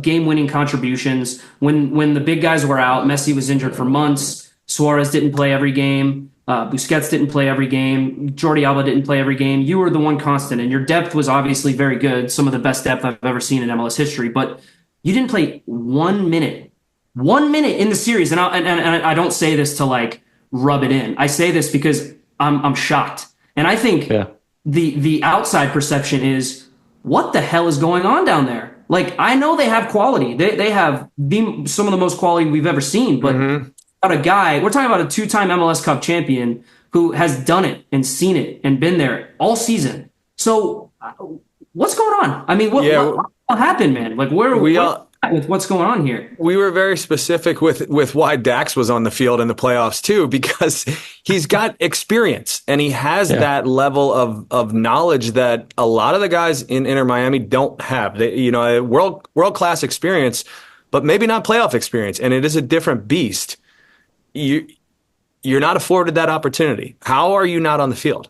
game-winning contributions. When the big guys were out, Messi was injured for months. Suarez didn't play every game. Busquets didn't play every game. Jordi Alba didn't play every game. You were the one constant, and your depth was obviously very good, some of the best depth I've ever seen in MLS history, but you didn't play 1 minute. 1 minute in the series, and I don't say this to like rub it in. I say this because I'm shocked, and I think the outside perception is, what the hell is going on down there? Like, I know they have quality. They have some of the most quality we've ever seen, but about a guy, we're talking about a 2-time MLS Cup champion who has done it and seen it and been there all season. So what's going on? I mean, what happened, man? Like, where are we with what's going on here? We were very specific with why Dax was on the field in the playoffs too, because he's got experience and he has that level of knowledge that a lot of the guys in Inter Miami don't have. They, world class experience, but maybe not playoff experience, and it is a different beast. You're not afforded that opportunity. How are you not on the field?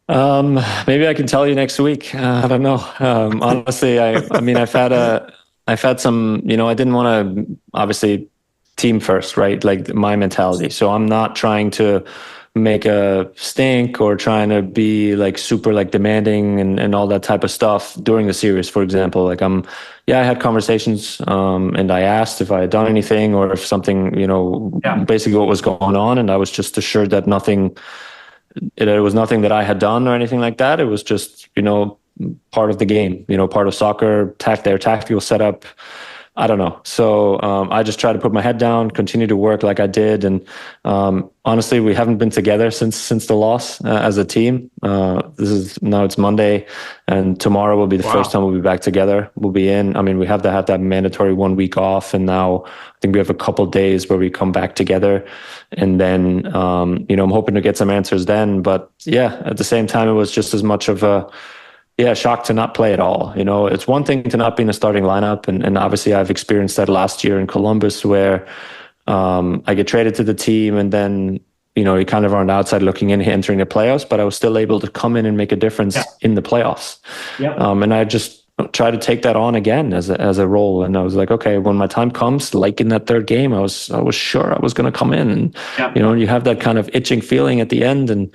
Maybe I can tell you next week. I don't know. Honestly, I mean, I've had some, I didn't want to, obviously, team first, right? Like my mentality. So I'm not trying to make a stink or trying to be like super like demanding and all that type of stuff during the series, for example. Like I had conversations, and I asked if I had done anything or if something, basically what was going on. And I was just assured that it was nothing that I had done or anything like that. It was just, part of the game, part of soccer, their tactical setup. I don't know. So I just tried to put my head down, continue to work like I did. And honestly, we haven't been together since the loss as a team. Now it's Monday, and tomorrow will be the first time we'll be back together. We'll be in. I mean, we have to have that mandatory 1 week off, and now I think we have a couple of days where we come back together. And then, I'm hoping to get some answers then. But yeah, at the same time, it was just as much of a shock to not play at all. It's one thing to not be in a starting lineup. And obviously I've experienced that last year in Columbus where I get traded to the team and then, you kind of are on the outside looking in, entering the playoffs, but I was still able to come in and make a difference in the playoffs. Yep. And I just try to take that on again as a role. And I was like, okay, when my time comes, like in that third game, I was sure I was going to come in, and you have that kind of itching feeling at the end, and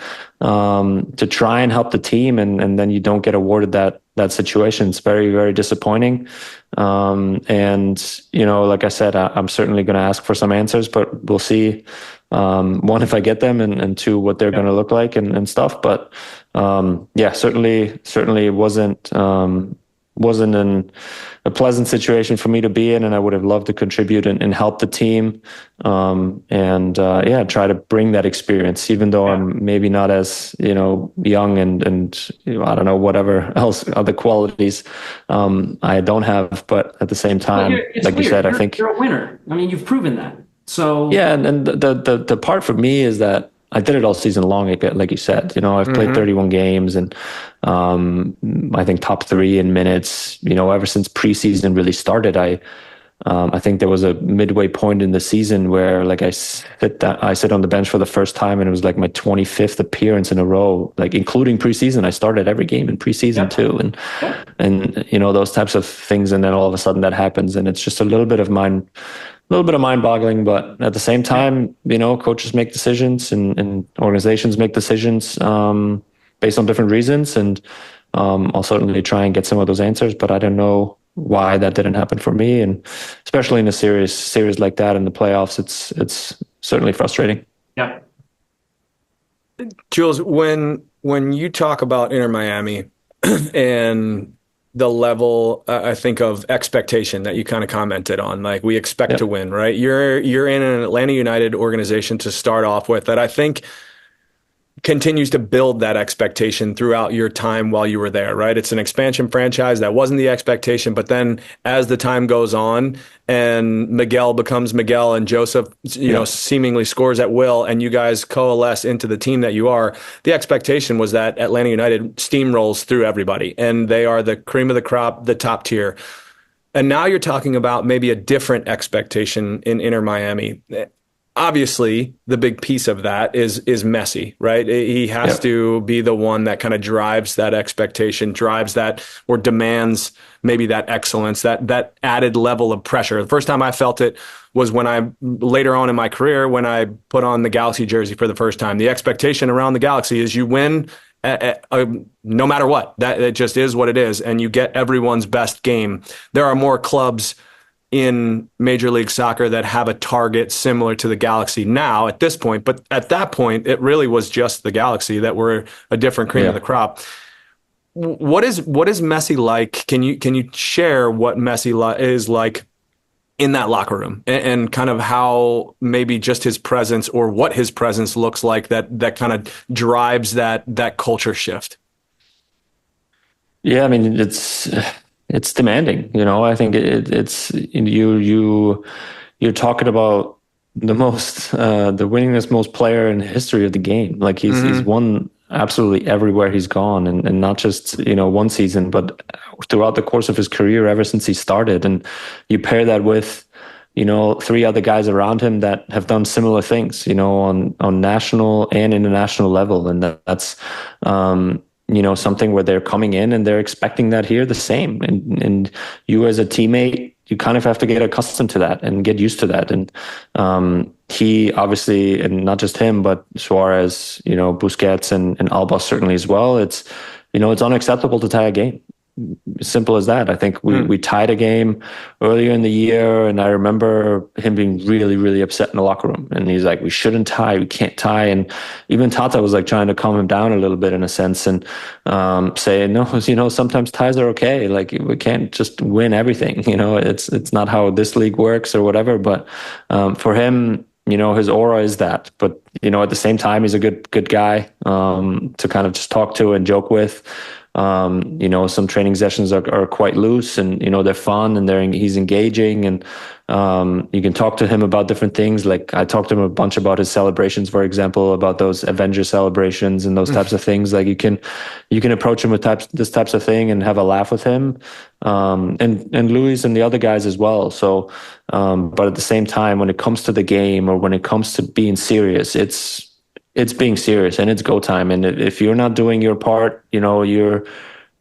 to try and help the team, and then you don't get awarded that situation. It's very, very disappointing. And like I said, I'm certainly going to ask for some answers, but we'll see. One, if I get them, and two, what they're going to look like and stuff. But certainly it wasn't wasn't a pleasant situation for me to be in, and I would have loved to contribute and help the team. Try to bring that experience, even though I'm maybe not as, young and I don't know, whatever else other qualities I don't have. But at the same time, like you said, I think you're a winner. I mean, you've proven that. So yeah, and the part for me is that I did it all season long, like you said. I've played 31 games, and I think top 3 in minutes. Ever since preseason really started, I think there was a midway point in the season where like I sit on the bench for the first time, and it was like my 25th appearance in a row, like including preseason. I started every game in preseason too, and those types of things, and then all of a sudden that happens, and it's just a little bit of mind-boggling. But at the same time, coaches make decisions and organizations make decisions based on different reasons, and I'll certainly try and get some of those answers, but I don't know why that didn't happen for me, and especially in a series like that in the playoffs, it's certainly frustrating. Yeah. Jules, when you talk about Inter Miami and the level, I think, of expectation that you kind of commented on, like we expect to win, right? You're in an Atlanta United organization to start off with that I think continues to build that expectation throughout your time while you were there, right? It's an expansion franchise. That wasn't the expectation, but then as the time goes on and Miguel becomes Miguel and Joseph, seemingly scores at will, and you guys coalesce into the team that you are, the expectation was that Atlanta United steamrolls through everybody and they are the cream of the crop, the top tier. And now you're talking about maybe a different expectation in Inter Miami. Obviously, the big piece of that is Messi, right? He has to be the one that kind of drives that expectation, drives that, or demands maybe that excellence, that added level of pressure. The first time I felt it was later on in my career, when I put on the Galaxy jersey for the first time. The expectation around the Galaxy is you win no matter what. That it just is what it is, and you get everyone's best game. There are more clubs in Major League Soccer that have a target similar to the Galaxy now at this point. But at that point, it really was just the Galaxy that were a different cream of the crop. What is Messi like? Can you share what Messi is like in that locker room and kind of how maybe just his presence or what his presence looks like that kind of drives that culture shift? Yeah, I mean, it's demanding, I think it's you're talking about the winningest most player in the history of the game. Like he's won absolutely everywhere he's gone, and not just, one season, but throughout the course of his career, ever since he started. And you pair that with, 3 other guys around him that have done similar things, on national and international level. And that's, something where they're coming in and they're expecting that here the same. And you as a teammate, you kind of have to get accustomed to that and get used to that. And he obviously, and not just him, but Suarez, Busquets and Alba certainly as well. It's unacceptable to tie a game. Simple as that. I think we tied a game earlier in the year, and I remember him being really, really upset in the locker room. And he's like, "We shouldn't tie. We can't tie." And even Tata was like trying to calm him down a little bit in a sense, and saying, "No, sometimes ties are okay. Like we can't just win everything. It's not how this league works or whatever." But for him, his aura is that. But at the same time, he's a good guy to kind of just talk to and joke with. Some training sessions are quite loose, and they're fun, and he's engaging, and you can talk to him about different things. Like I talked to him a bunch about his celebrations, for example, about those Avenger celebrations and those types of things. Like you can approach him with this types of thing and have a laugh with him, and Luis and the other guys as well. So, but at the same time, when it comes to the game or when it comes to being serious, it's being serious, and it's go time. And if you're not doing your part, you're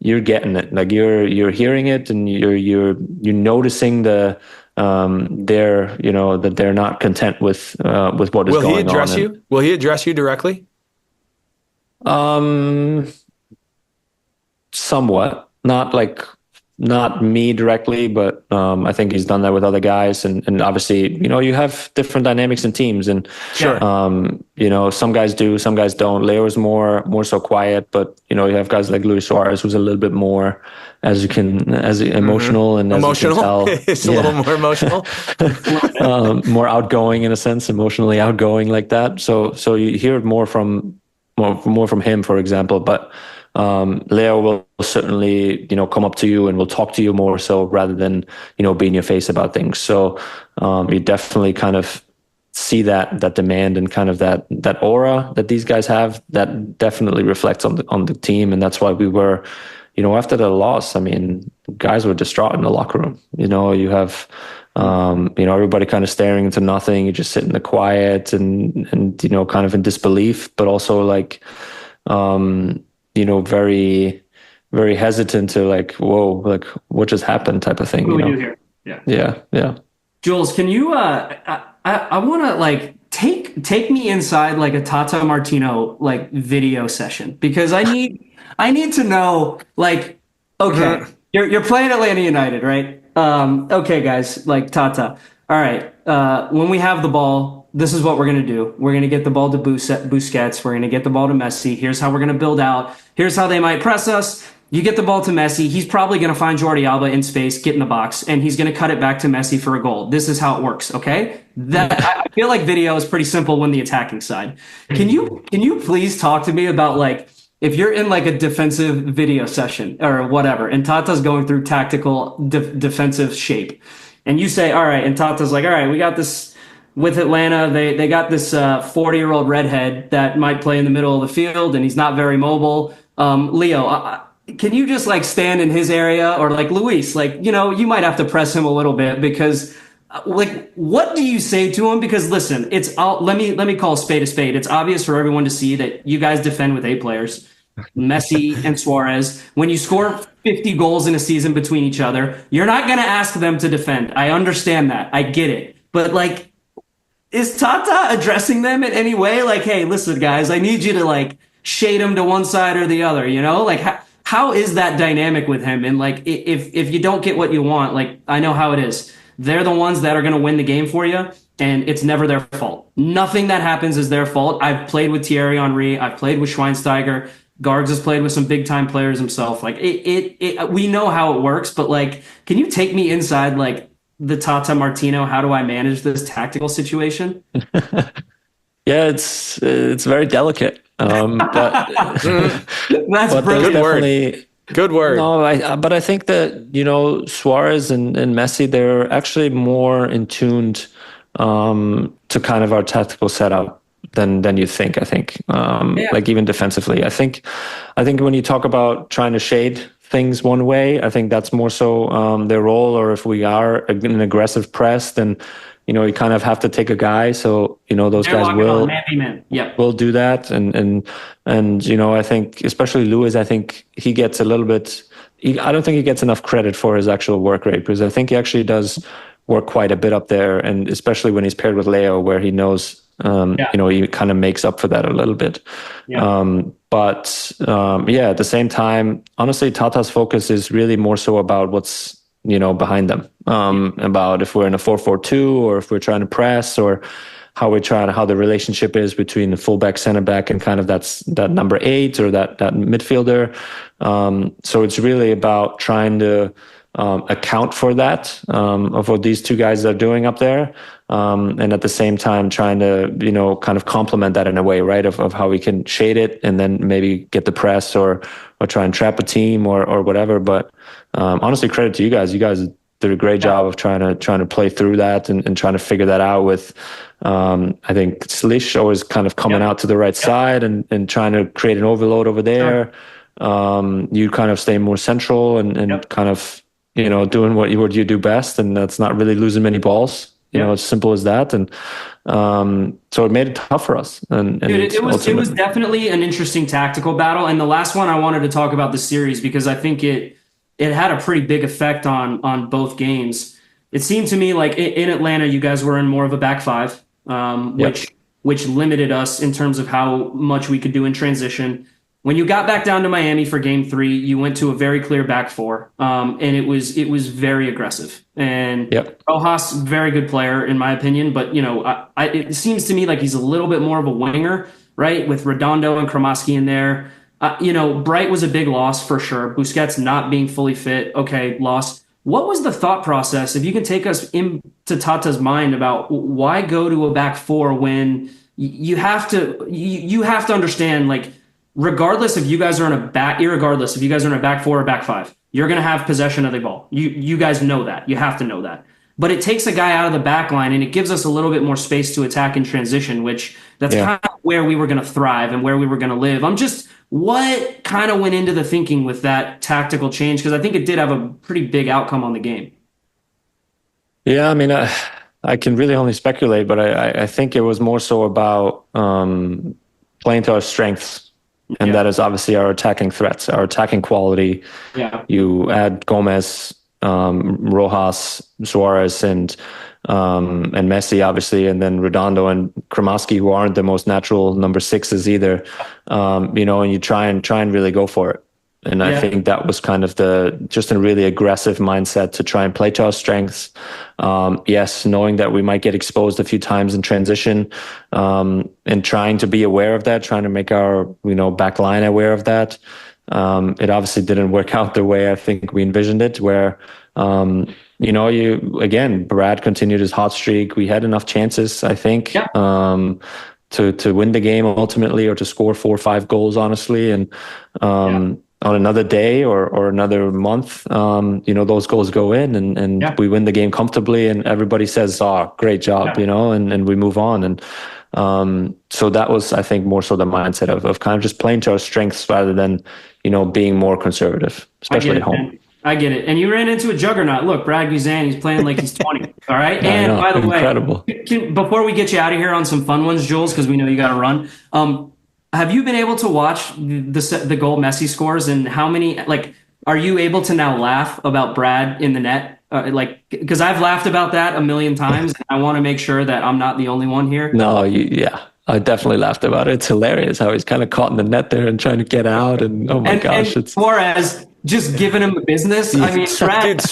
getting it. Like you're hearing it, and you're noticing that they're not content with what is going on. Will he address you? Will he address you directly? Somewhat, not like not me directly, but I think he's done that with other guys. And obviously, you have different dynamics in teams, and Sure. some guys do, some guys don't. Leo is more so quiet, but you have guys like Luis Suarez, who's a little bit more, as emotional, and as you can tell, it's a little more emotional, more outgoing in a sense, emotionally outgoing like that. So you hear it more from him, for example, but. Leo will certainly, come up to you and will talk to you more so rather than, be in your face about things. So you definitely kind of see that demand and kind of that aura that these guys have that definitely reflects on the team. And that's why we were, after the loss, I mean, guys were distraught in the locker room. You have, everybody kind of staring into nothing. You just sit in the quiet and kind of in disbelief, but also like, very, very hesitant to like, whoa, like what just happened type of thing. What do we do here? Yeah. Jules, can you, I want to like take me inside like a Tata Martino like video session, because I need to know, like, okay, you're playing Atlanta United, right? Okay, guys, like Tata. All right. When we have the ball, this is what we're going to do. We're going to get the ball to Busquets. We're going to get the ball to Messi. Here's how we're going to build out. Here's how they might press us. You get the ball to Messi. He's probably going to find Jordi Alba in space, get in the box, and he's going to cut it back to Messi for a goal. This is how it works, okay? I feel like video is pretty simple when the attacking side. Can you please talk to me about, like, if you're in like a defensive video session or whatever, and Tata's going through tactical defensive shape, and you say, all right, and Tata's like, all right, we got this. With Atlanta, they got this 40-year-old redhead that might play in the middle of the field, and he's not very mobile. Leo, can you just like stand in his area, or like Luis, like, you might have to press him a little bit, because like, what do you say to him? Because listen, let me call a spade a spade. It's obvious for everyone to see that you guys defend with 8 players, Messi and Suarez. When you score 50 goals in a season between each other, you're not going to ask them to defend. I understand that. I get it. But like, is Tata addressing them in any way? Like, hey, listen, guys, I need you to like shade him to one side or the other, Like, how is that dynamic with him? And like, if you don't get what you want, like, I know how it is. They're the ones that are going to win the game for you, and it's never their fault. Nothing that happens is their fault. I've played with Thierry Henry. I've played with Schweinsteiger. Gargs has played with some big time players himself. Like, we know how it works, but like, can you take me inside, like, the Tata Martino, how do I manage this tactical situation? Yeah, it's very delicate. But that's but brilliant. Good word. No, but I think that Suarez and Messi, they're actually more in tuned to kind of our tactical setup than you think. I think, like even defensively, I think when you talk about trying to shade things one way, I think that's more so their role. Or if we are an aggressive press, then you kind of have to take a guy. So those guys will do that. And I think especially Luis, I think he gets a little bit. I don't think he gets enough credit for his actual work rate, because I think he actually does work quite a bit up there, and especially when he's paired with Leo, where he knows. He kind of makes up for that a little bit. But at the same time, honestly, Tata's focus is really more so about what's, behind them, about if we're in a 4-4-2 or if we're trying to press, or how the relationship is between the fullback, center back, and kind of that number 8 or that midfielder. So it's really about trying to account for that, of what these two guys are doing up there. And at the same time, trying to, kind of complement that in a way, right? Of how we can shade it and then maybe get the press or try and trap a team or whatever. But honestly, credit to you guys. You guys did a great job of trying to play through that and trying to figure that out with, I think Slish always kind of coming out to the right side and trying to create an overload over there. You kind of stay more central and kind of, doing what you do best. And that's not really losing many balls. It's simple as that. And so it made it tough for us. And dude, it was definitely an interesting tactical battle. And the last one I wanted to talk about the series, because I think it had a pretty big effect on both games. It seemed to me like in Atlanta, you guys were in more of a back 5, which limited us in terms of how much we could do in transition. When you got back down to Miami for game 3, you went to a very clear back four, and it was very aggressive. And Yep. Rojas, very good player in my opinion, but it seems to me like he's a little bit more of a winger, right? With Redondo and Kromaski in there. Bright was a big loss for sure. Busquets not being fully fit, okay, loss. What was the thought process, if you can take us into Tata's mind, about why go to a back four when you have to understand, like, regardless if you guys are irregardless if you guys are in a back four or back five, you're going to have possession of the ball. You guys know that. You have to know that. But it takes a guy out of the back line, and it gives us a little bit more space to attack in transition, which that's kind of where we were going to thrive and where we were going to live. What kind of went into the thinking with that tactical change? Because I think it did have a pretty big outcome on the game. Yeah, I mean, I can really only speculate, but I think it was more so about playing to our strengths. And that is obviously our attacking threats, our attacking quality. Yeah. You add Gomez, Rojas, Suarez, and Messi, obviously, and then Redondo and Kromaski, who aren't the most natural number sixes either. And you try and really go for it. And I think that was kind of just a really aggressive mindset to try and play to our strengths. Yes, knowing that we might get exposed a few times in transition, and trying to be aware of that, trying to make our, back line aware of that. It obviously didn't work out the way I think we envisioned it, where, Brad continued his hot streak. We had enough chances, I think, to win the game ultimately, or to score 4 or 5 goals, honestly. And, on another day or another month, those goals go in and we win the game comfortably, and everybody says, "Oh, great job," and we move on. And so that was, I think, more so the mindset of kind of just playing to our strengths rather than, being more conservative, especially at home. Man. I get it. And you ran into a juggernaut. Look, Brad Guzan, he's playing like he's 20. All right. And by the way, before we get you out of here on some fun ones, Jules, because we know you got to run. Have you been able to watch the goal Messi scores, and how many, are you able to now laugh about Brad in the net? Because I've laughed about that a million times. And I want to make sure that I'm not the only one here. No, I definitely laughed about it. It's hilarious how he's kind of caught in the net there and trying to get out. And oh my gosh, it's Suarez just giving him the business. I mean, dude,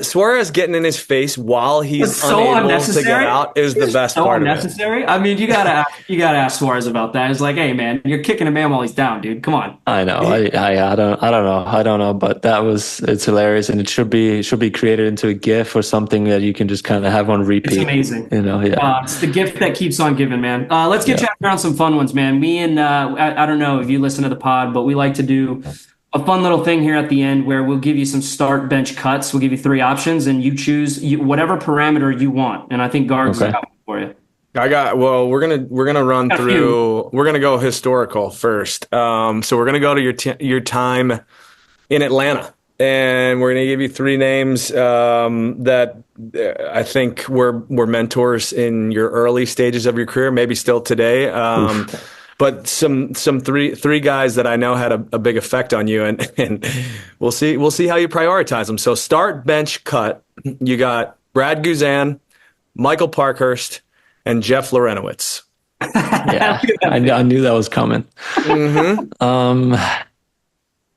Suarez getting in his face while he's unable to get out is the best part of it. I mean, you gotta ask Suarez about that. It's like, hey man, you're kicking a man while he's down, dude. Come on. I know. I don't know, but it's hilarious, and it should be created into a GIF or something that you can just kind of have on repeat. It's amazing. It's the gift that keeps on giving, man. Let's get you around some fun ones, man. Me and I don't know if you listen to the pod, but we like to do a fun little thing here at the end where we'll give you some start bench cuts. We'll give you 3 options, and you choose whatever parameter you want. And I think Garg's got one for you. We're gonna run through. We're gonna go historical first. So we're gonna go to your time in Atlanta, and we're gonna give you 3 names that I think were mentors in your early stages of your career, maybe still today. But some three guys that I know had a big effect on you, and we'll see how you prioritize them. So start, bench, cut. You got Brad Guzan, Michael Parkhurst, and Jeff Lawrentowicz. Yeah, I knew that was coming. Mm-hmm.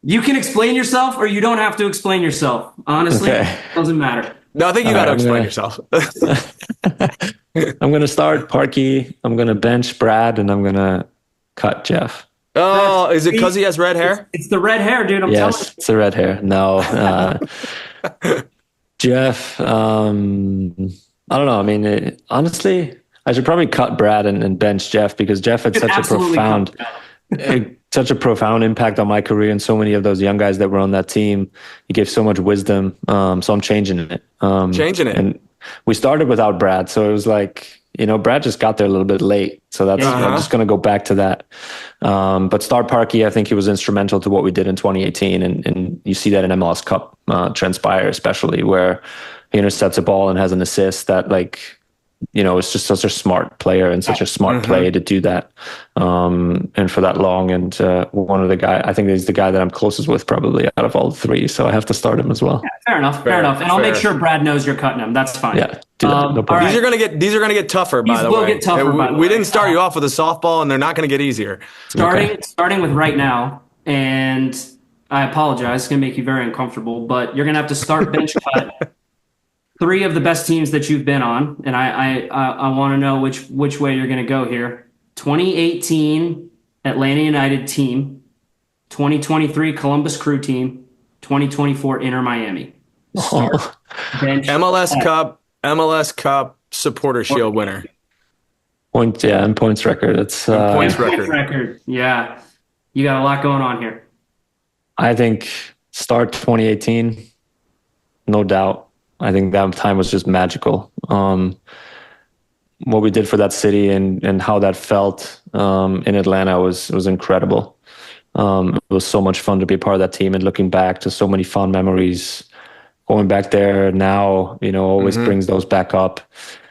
You can explain yourself, or you don't have to explain yourself. Honestly, it doesn't matter. No, I think you got to explain yourself. I'm going to start Parky. I'm going to bench Brad, and I'm going to cut Jeff. Oh, is it because he has red hair? It's the red hair, dude. I'm telling you. It's the red hair. No. Jeff, I don't know. I mean, honestly, I should probably cut Brad and bench Jeff, because Jeff had such a profound impact on my career and so many of those young guys that were on that team. He gave so much wisdom. So I'm changing it. And we started without Brad. So it was like, Brad just got there a little bit late. So that's, I'm just going to go back to that. But start Parky, I think he was instrumental to what we did in 2018. And you see that in MLS Cup transpire, especially, where he intercepts a ball and has an assist that, it's just such a smart player and such a smart play to do that. And for that long. And one of the guy, I think he's the guy that I'm closest with probably out of all 3. So I have to start him as well. Yeah, fair enough. And I'll make sure Brad knows you're cutting him. That's fine. Yeah. No right. These are gonna get tougher, by the way. Get tougher, we didn't start you off with a softball, and they're not gonna get easier. Starting with right now, and I apologize. It's going to make you very uncomfortable, but you're going to have to start bench cut three of the best teams that you've been on, and I want to know which way you're going to go here. 2018 Atlanta United team, 2023 Columbus Crew team, 2024 Inter Miami. MLS Cup Supporter Shield winner. And points record. It's points record. Yeah, you got a lot going on here. I think start 2018, no doubt. I think that time was just magical. What we did for that city and how that felt in Atlanta was incredible. It was so much fun to be a part of that team, and looking back to so many fun memories. Going back there now, always brings those back up.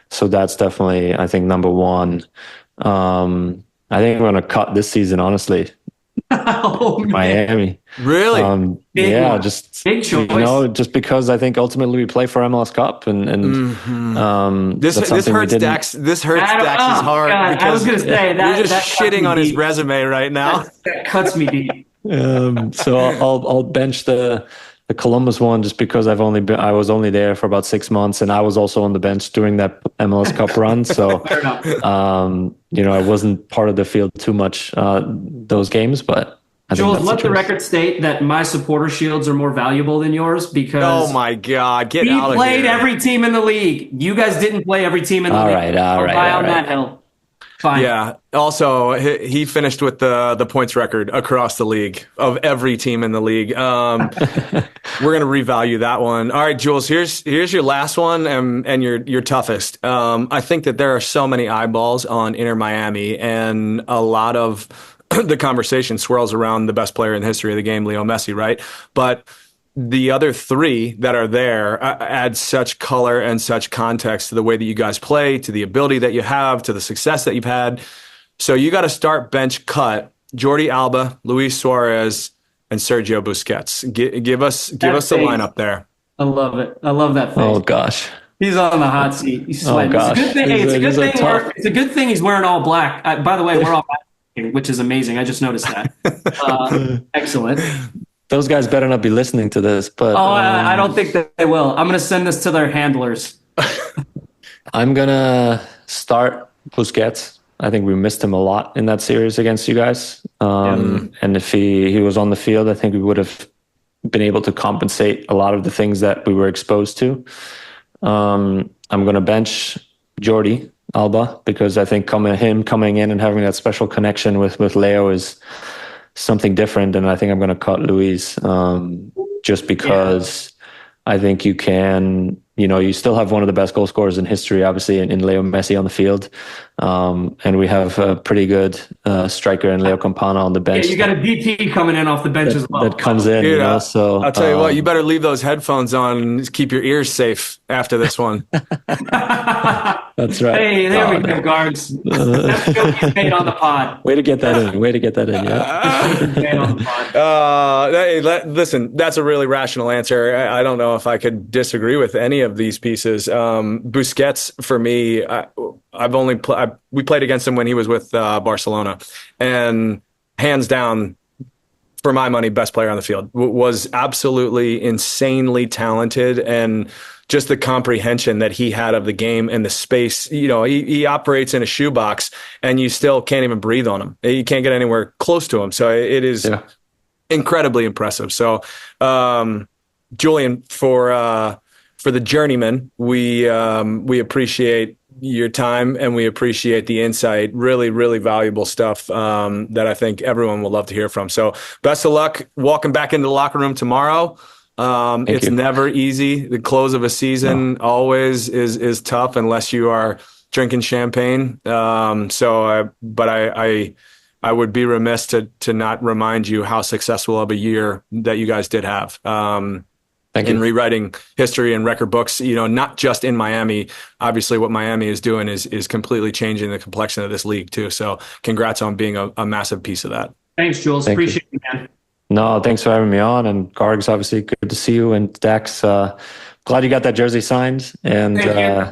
So that's definitely, I think, number one. I think we're going to cut this season, honestly. Miami. Really? Just big choice. Just because I think ultimately we play for MLS Cup, and this hurts Dax. This hurts Dax's heart. Because I was going to say that you're just shitting on his resume right now. That cuts me deep. So I'll bench the Columbus one just because I was only there for about 6 months, and I was also on the bench during that MLS Cup run. So, I wasn't part of the field too much those games, but Jules, let the record state that my supporter shields are more valuable than yours because oh my God, get out of here. He played every team in the league. You guys didn't play every team in the league. All right. That hill. Fine. Yeah. Also, he finished with the points record across the league of every team in the league. We're going to revalue that one. All right, Jules, here's your last one and your toughest. I think that there are so many eyeballs on Inter Miami, and a lot of the conversation swirls around the best player in the history of the game, Leo Messi, right? But the other three that are there add such color and such context to the way that you guys play, to the ability that you have, to the success that you've had. So you got to start bench cut Jordi Alba, Luis Suarez, and Sergio Busquets. Give us the lineup there. I love it. I love that face. Oh gosh. He's on the hot seat. He's sweating. Oh, gosh. It's a good thing he's wearing all black. By the way, we're all black, which is amazing. I just noticed that. Excellent. Those guys better not be listening to this, but I don't think that they will. I'm going to send this to their handlers. I'm going to start Busquets. I think we missed him a lot in that series against you guys. And if he was on the field, I think we would have been able to compensate a lot of the things that we were exposed to. I'm going to bench Jordi Alba because I think coming in and having that special connection with Leo is something different, and I think I'm going to cut Luis just because I think you can, you still have one of the best goal scorers in history, obviously, in Leo Messi on the field. And we have a pretty good striker in Leo Campana on the bench. Yeah, you got a DP coming in off the bench as well. That comes in, Dude, so I'll tell you what, you better leave those headphones on and keep your ears safe after this one. That's right. Hey, there we go, guards. That's good you made on the pod. Way to get that in, yeah. Listen, that's a really rational answer. I don't know if I could disagree with any of these pieces. Busquets, for me, we played against him when he was with Barcelona, and hands down, for my money, best player on the field. Was absolutely insanely talented, and just the comprehension that he had of the game and the space. He operates in a shoebox, and you still can't even breathe on him. You can't get anywhere close to him. So it is incredibly impressive. So, Julian, for the Journeymen, we appreciate your time and we appreciate the insight. Really, really valuable stuff that I think everyone will love to hear from. So best of luck walking back into the locker room tomorrow. It's never easy. The close of a season always is tough unless you are drinking champagne. But I would be remiss to not remind you how successful of a year that you guys did have. In rewriting history and record books, not just in Miami. Obviously, what Miami is doing is completely changing the complexion of this league too. So congrats on being a massive piece of that. Thanks, Jules. Appreciate it, man. No, thanks for having me on. And Gargs, obviously, good to see you. And Dax, glad you got that jersey signed. And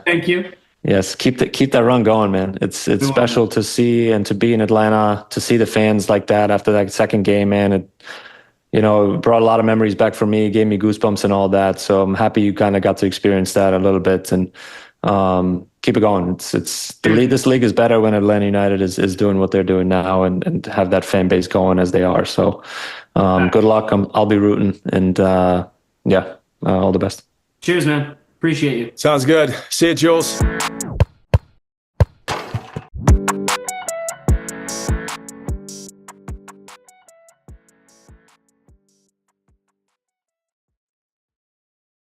Thank you. Yes, keep that run going, man. It's special to see and to be in Atlanta, to see the fans like that after that second game, man. It brought a lot of memories back for me, gave me goosebumps and all that. So I'm happy you kind of got to experience that a little bit, and keep it going. This league is better when Atlanta United is doing what they're doing now, and have that fan base going as they are. So good luck. I'll be rooting, and all the best. Cheers, man. Appreciate you. Sounds good. See you, Jules.